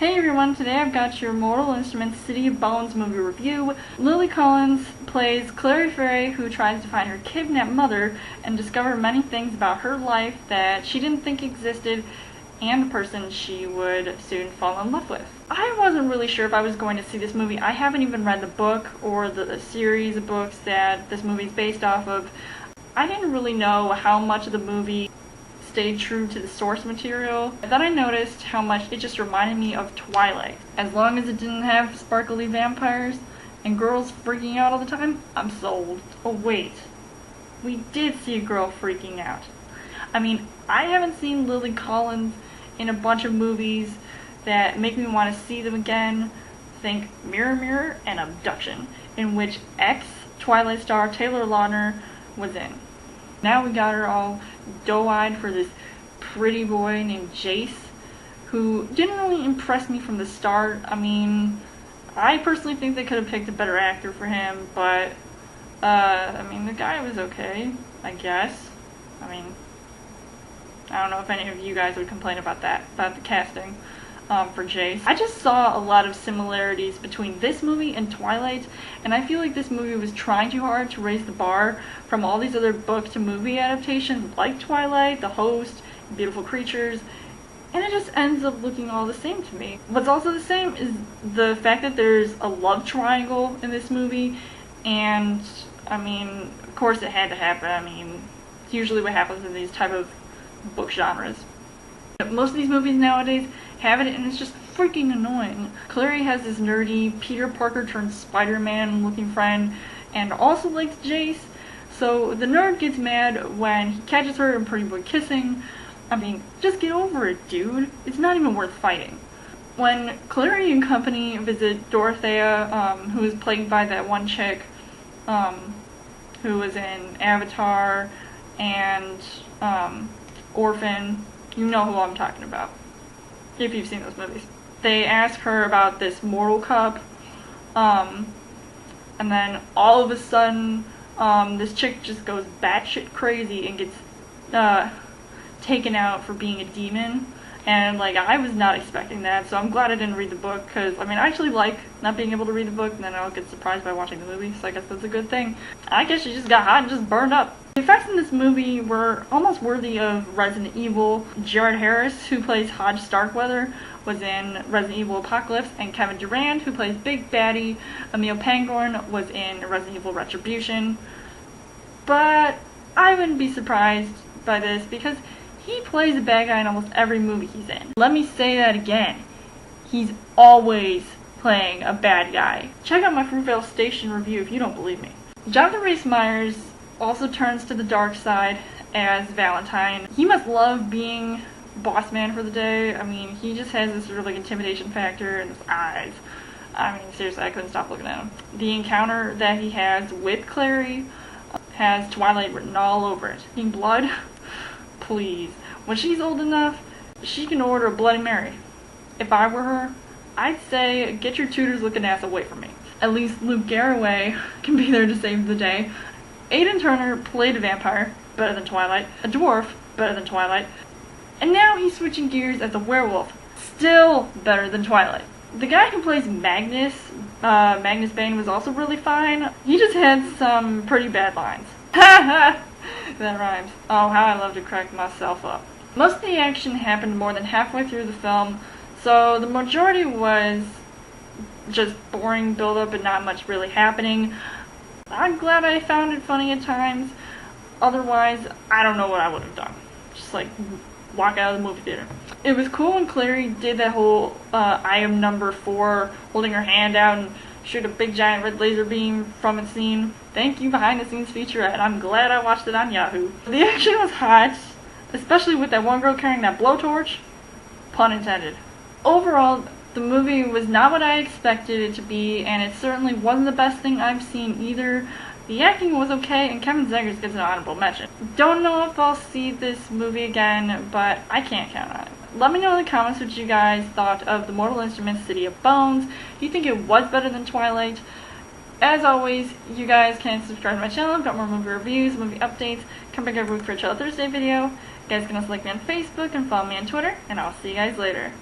Hey everyone, today I've got your Mortal Instruments City of Bones movie review. Lily Collins plays Clary Fairy, who tries to find her kidnapped mother and discover many things about her life that she didn't think existed and the person she would soon fall in love with. I wasn't really sure if I was going to see this movie. I haven't even read the book or the series of books that this movie is based off of. I didn't really know how much of the movie stayed true to the source material. Then I noticed how much it just reminded me of Twilight. As long as it didn't have sparkly vampires and girls freaking out all the time, I'm sold. Oh wait, we did see a girl freaking out. I mean, I haven't seen Lily Collins in a bunch of movies that make me want to see them again. Think Mirror Mirror and Abduction, in which ex-Twilight star Taylor Lautner was in. Now we got her all doe-eyed for this pretty boy named Jace, who didn't really impress me from the start. I mean, I personally think they could have picked a better actor for him, but, I mean, the guy was okay, I guess. I mean, I don't know if any of you guys would complain about that, about the casting for Jace. I just saw a lot of similarities between this movie and Twilight, and I feel like this movie was trying too hard to raise the bar from all these other book to movie adaptations like Twilight, The Host, Beautiful Creatures, and it just ends up looking all the same to me. What's also the same is the fact that there's a love triangle in this movie, and I mean, of course it had to happen. I mean, it's usually what happens in these type of book genres. Most of these movies nowadays have it, and it's just freaking annoying. Clary has this nerdy Peter Parker turned Spider-Man looking friend and also likes Jace, so the nerd gets mad when he catches her and Pretty Boy kissing. I mean, just get over it, dude. It's not even worth fighting. When Clary and company visit Dorothea, who is plagued by that one chick who was in Avatar and Orphan, you know who I'm talking about, if you've seen those movies. They ask her about this mortal cup, and then all of a sudden, this chick just goes batshit crazy and gets taken out for being a demon. And like, I was not expecting that, so I'm glad I didn't read the book, because I mean, I actually like not being able to read the book, and then I'll get surprised by watching the movie, so I guess that's a good thing. I guess she just got hot and just burned up. The effects in this movie were almost worthy of Resident Evil. Jared Harris, who plays Hodge Starkweather, was in Resident Evil Apocalypse, and Kevin Durand, who plays Big Baddie Emil Pangborn, was in Resident Evil Retribution. But I wouldn't be surprised by this, because he plays a bad guy in almost every movie he's in. Let me say that again. He's always playing a bad guy. Check out my Fruitvale Station review if you don't believe me. Jonathan Rhys-Meyers also turns to the dark side as Valentine. He must love being boss man for the day. I mean, he just has this sort of like intimidation factor in his eyes. I mean, seriously, I couldn't stop looking at him. The encounter that he has with Clary has Twilight written all over it. Being blood? Please. When she's old enough, she can order a Bloody Mary. If I were her, I'd say, get your tutor's looking ass away from me. At least Luke Garraway can be there to save the day. Aidan Turner played a vampire, better than Twilight. A dwarf, better than Twilight. And now he's switching gears as a werewolf, still better than Twilight. The guy who plays Magnus, Magnus Bane, was also really fine. He just had some pretty bad lines. Ha ha! That rhymes. Oh, how I love to crack myself up. Most of the action happened more than halfway through the film, so the majority was just boring build-up and not much really happening. I'm glad I found it funny at times. Otherwise, I don't know what I would have done. Just like walk out of the movie theater. It was cool when Clary did that whole I am number 4 holding her hand out and shoot a big giant red laser beam from its scene. Thank you, behind the scenes featurette. I'm glad I watched it on Yahoo. The action was hot, especially with that one girl carrying that blowtorch. Pun intended. Overall, the movie was not what I expected it to be, and it certainly wasn't the best thing I've seen either. The acting was okay, and Kevin Zegers gets an honorable mention. Don't know if I'll see this movie again, but I can't count on it. Let me know in the comments what you guys thought of the Mortal Instruments City of Bones. Do you think it was better than Twilight? As always, you guys can subscribe to my channel. I've got more movie reviews, movie updates. Come back every week for a Chill Thursday video. You guys can also like me on Facebook and follow me on Twitter, and I'll see you guys later.